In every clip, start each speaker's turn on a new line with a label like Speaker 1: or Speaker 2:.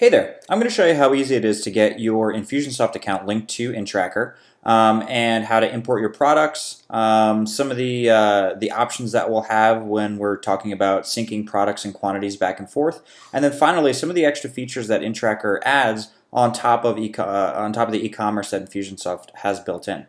Speaker 1: Hey there, I'm going to show you how easy it is to get your Infusionsoft account linked to Intrakr and how to import your products, some of the options that we'll have when we're talking about syncing products and quantities back and forth, and then finally some of the extra features that Intrakr adds on top of the e-commerce that Infusionsoft has built in.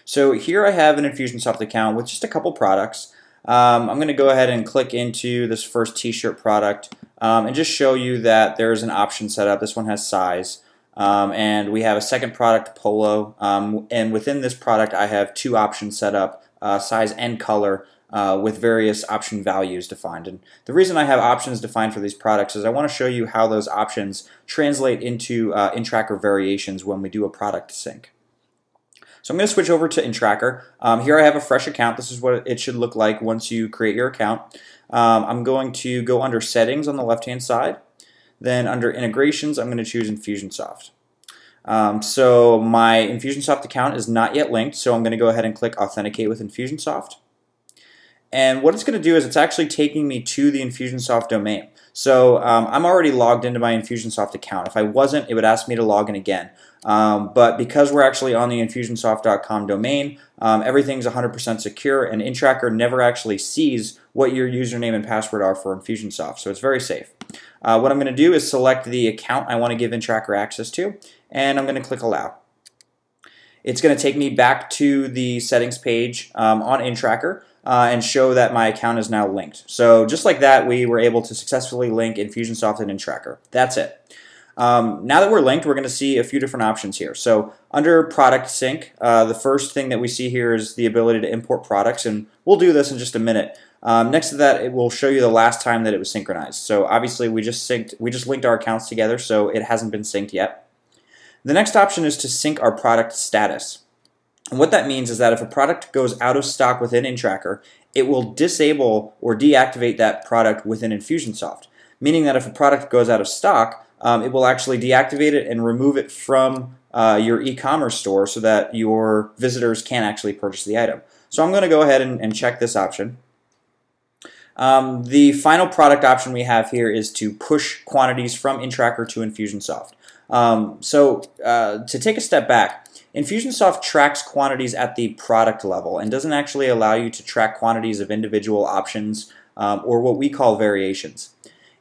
Speaker 1: So here I have an Infusionsoft account with just a couple products. I'm going to go ahead and click into this first t-shirt product and just show you that there's an option set up. This one has size, and we have a second product, polo, and within this product I have two options set up, size and color, with various option values defined. And the reason I have options defined for these products is I want to show you how those options translate into Intrakr variations when we do a product sync. So I'm going to switch over to Intrakr. Here I have a fresh account. This is what it should look like once you create your account. I'm going to go under Settings on the left-hand side. Then under Integrations, I'm going to choose Infusionsoft. So my Infusionsoft account is not yet linked, so I'm going to go ahead and click Authenticate with Infusionsoft. And what it's going to do is it's actually taking me to the Infusionsoft domain. So I'm already logged into my Infusionsoft account. If I wasn't, it would ask me to log in again. But because we're actually on the Infusionsoft.com domain, everything's 100% secure, and Intrakr never actually sees what your username and password are for Infusionsoft, so it's very safe. What I'm going to do is select the account I want to give Intrakr access to, and I'm going to click Allow. It's going to take me back to the settings page on Intrakr and show that my account is now linked. So just like that, we were able to successfully link Infusionsoft and Intrakr. That's it. Now that we're linked, we're going to see a few different options here. So under Product Sync, the first thing that we see here is the ability to import products, and we'll do this in just a minute. Next to that, it will show you the last time that it was synchronized. So obviously we just linked our accounts together, so it hasn't been synced yet. The next option is to sync our product status. And what that means is that if a product goes out of stock within Intrakr, it will disable or deactivate that product within Infusionsoft, meaning that if a product goes out of stock, it will actually deactivate it and remove it from your e-commerce store so that your visitors can't actually purchase the item. So I'm going to go ahead and check this option. The final product option we have here is to push quantities from Intrakr to Infusionsoft. To take a step back, Infusionsoft tracks quantities at the product level and doesn't actually allow you to track quantities of individual options or what we call variations.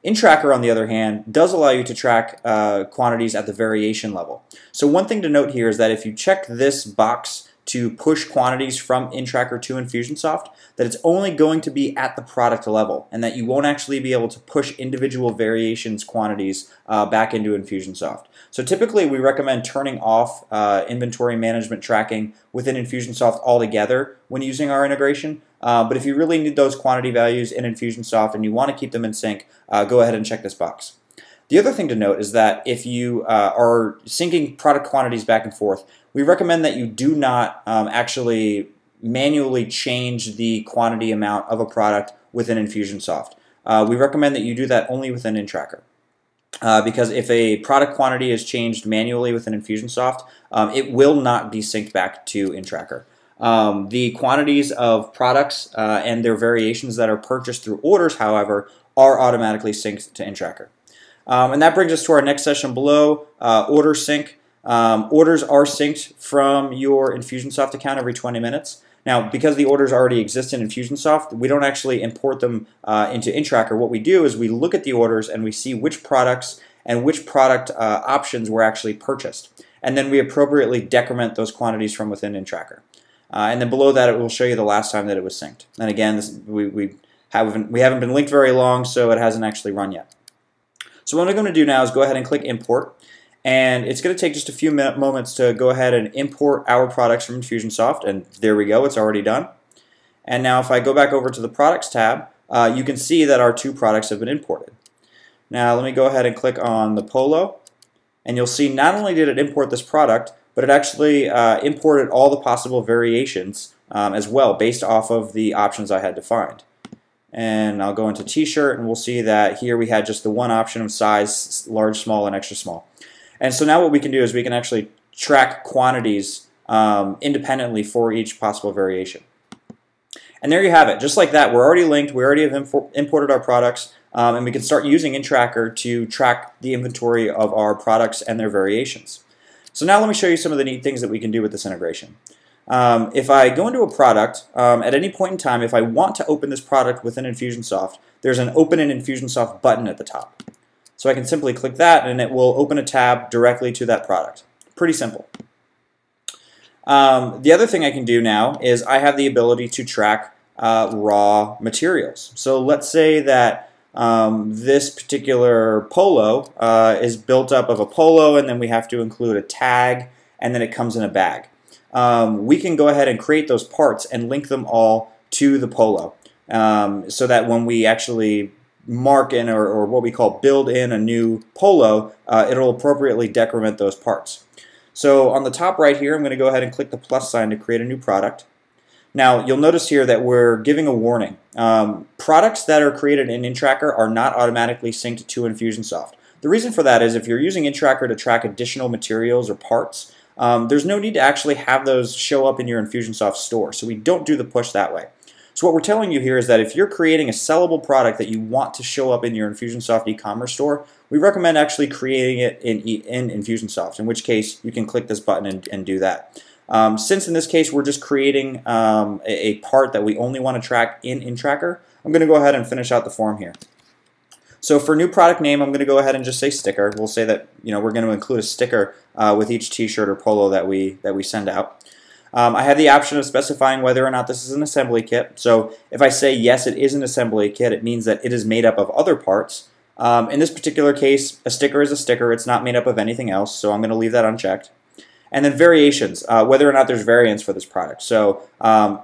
Speaker 1: Intrakr, on the other hand, does allow you to track quantities at the variation level. So one thing to note here is that if you check this box to push quantities from Intrakr to Infusionsoft, that it's only going to be at the product level and that you won't actually be able to push individual variations quantities back into Infusionsoft. So typically we recommend turning off inventory management tracking within Infusionsoft altogether when using our integration. But if you really need those quantity values in Infusionsoft and you want to keep them in sync, go ahead and check this box. The other thing to note is that if you are syncing product quantities back and forth, we recommend that you do not actually manually change the quantity amount of a product within Infusionsoft. We recommend that you do that only within Intrakr. Because if a product quantity is changed manually within Infusionsoft, it will not be synced back to Intrakr. The quantities of products and their variations that are purchased through orders, however, are automatically synced to Intrakr. And that brings us to our next session below, order sync. Orders are synced from your Infusionsoft account every 20 minutes. Now, because the orders already exist in Infusionsoft, we don't actually import them into Intrakr. What we do is we look at the orders and we see which products and which product options were actually purchased. And then we appropriately decrement those quantities from within Intrakr. And then below that, it will show you the last time that it was synced. And again, we haven't been linked very long, so it hasn't actually run yet. So what I'm going to do now is go ahead and click Import. And it's going to take just a few moments to go ahead and import our products from Infusionsoft. And there we go, it's already done. And now if I go back over to the Products tab, you can see that our two products have been imported. Now let me go ahead and click on the polo. And you'll see not only did it import this product, but it actually imported all the possible variations as well based off of the options I had defined. And I'll go into t-shirt and we'll see that here we had just the one option of size, large, small, and extra small. And so now what we can do is we can actually track quantities independently for each possible variation. And there you have it. Just like that, we're already linked. We already have imported our products. And we can start using Intrakr to track the inventory of our products and their variations. So now let me show you some of the neat things that we can do with this integration. If I go into a product, at any point in time, if I want to open this product within Infusionsoft, there's an Open in Infusionsoft button at the top. So I can simply click that and it will open a tab directly to that product. Pretty simple. The other thing I can do now is I have the ability to track raw materials. So let's say that this particular polo is built up of a polo, and then we have to include a tag, and then it comes in a bag. We can go ahead and create those parts and link them all to the polo, so that when we actually mark in or what we call build in a new polo, it'll appropriately decrement those parts. So on the top right here, I'm going to go ahead and click the plus sign to create a new product. Now you'll notice here that we're giving a warning. Products that are created in Intrakr are not automatically synced to Infusionsoft. The reason for that is if you're using Intrakr to track additional materials or parts, there's no need to actually have those show up in your Infusionsoft store. So we don't do the push that way. So what we're telling you here is that if you're creating a sellable product that you want to show up in your Infusionsoft e-commerce store, we recommend actually creating it in Infusionsoft, in which case you can click this button and do that. Since in this case we're just creating a part that we only want to track in Intrakr, I'm going to go ahead and finish out the form here. So for new product name, I'm going to go ahead and just say sticker. We'll say that we're going to include a sticker with each t-shirt or polo that we send out. I have the option of specifying whether or not this is an assembly kit. So if I say yes, it is an assembly kit, it means that it is made up of other parts. In this particular case, a sticker is a sticker. It's not made up of anything else, so I'm going to leave that unchecked. And then variations, whether or not there's variants for this product. So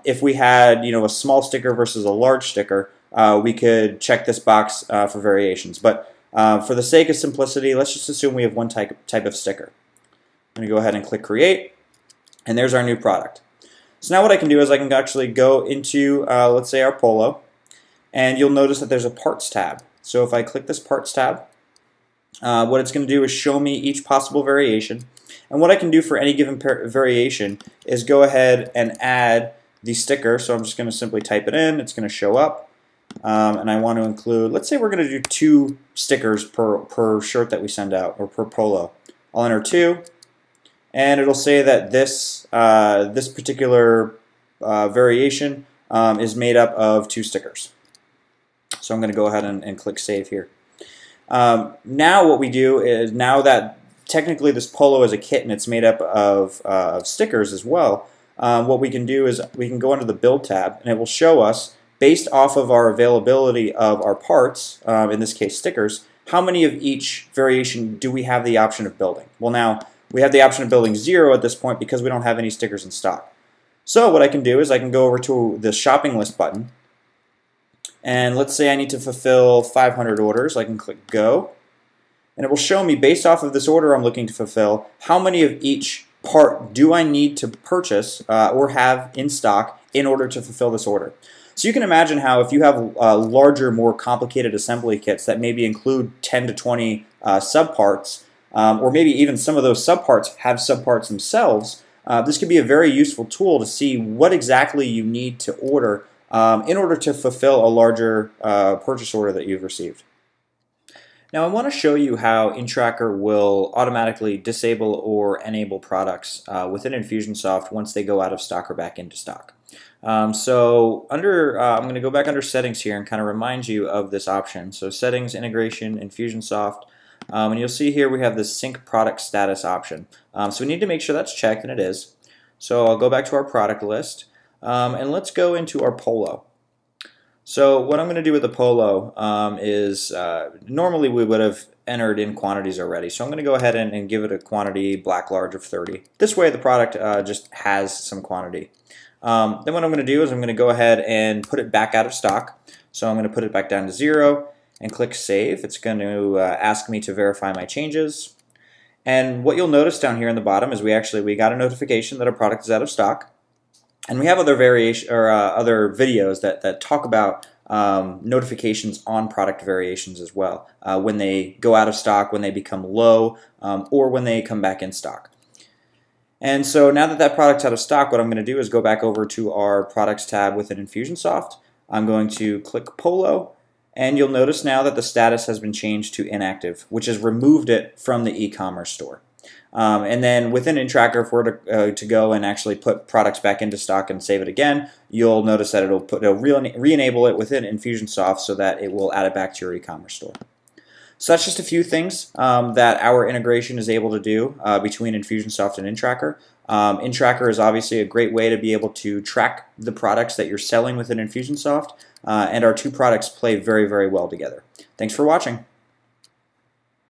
Speaker 1: if we had a small sticker versus a large sticker, we could check this box for variations. But for the sake of simplicity, let's just assume we have one type of sticker. I'm going to go ahead and click Create. And there's our new product. So now what I can do is I can actually go into, let's say, our polo, and you'll notice that there's a Parts tab. So if I click this Parts tab, what it's going to do is show me each possible variation. And what I can do for any given variation is go ahead and add the sticker. So I'm just going to simply type it in. It's going to show up. And I want to include, let's say we're going to do 2 stickers per shirt that we send out, or per polo. I'll enter 2. And it'll say that this particular variation is made up of 2 stickers. So I'm going to go ahead and click Save here. Now what we do is, now that technically this polo is a kit and it's made up of stickers as well, what we can do is we can go under the Build tab, and it will show us, based off of our availability of our parts, in this case stickers, how many of each variation do we have the option of building. Well, now we have the option of building 0 at this point because we don't have any stickers in stock. So what I can do is I can go over to the shopping list button, and let's say I need to fulfill 500 orders. I can click Go, and it will show me, based off of this order I'm looking to fulfill, how many of each part do I need to purchase or have in stock in order to fulfill this order. So you can imagine how if you have larger, more complicated assembly kits that maybe include 10 to 20 subparts, or maybe even some of those subparts have subparts themselves, this could be a very useful tool to see what exactly you need to order in order to fulfill a larger purchase order that you've received. Now I want to show you how Intrakr will automatically disable or enable products within Infusionsoft once they go out of stock or back into stock. So I'm going to go back under Settings here and kind of remind you of this option. So Settings, Integration, Infusionsoft. And you'll see here we have this Sync Product Status option. So we need to make sure that's checked, and it is. So I'll go back to our product list, and let's go into our polo. So what I'm going to do with the polo is normally we would have entered in quantities already. So I'm going to go ahead and give it a quantity black large of 30. This way the product just has some quantity. Then what I'm going to do is I'm going to go ahead and put it back out of stock. So I'm going to put it back down to 0. And click Save. It's going to ask me to verify my changes. And what you'll notice down here in the bottom is we got a notification that our product is out of stock. And we have other other videos that talk about notifications on product variations as well, when they go out of stock, when they become low, or when they come back in stock. And so now that product's out of stock, what I'm going to do is go back over to our Products tab within Infusionsoft. I'm going to click Polo. And you'll notice now that the status has been changed to inactive, which has removed it from the e-commerce store. And then within Intrakr, if we're to go and actually put products back into stock and save it again, you'll notice that it'll re-enable it within Infusionsoft so that it will add it back to your e-commerce store. So that's just a few things that our integration is able to do between Infusionsoft and Intrakr. Intrakr is obviously a great way to be able to track the products that you're selling within Infusionsoft, and our two products play very, very well together. Thanks for watching.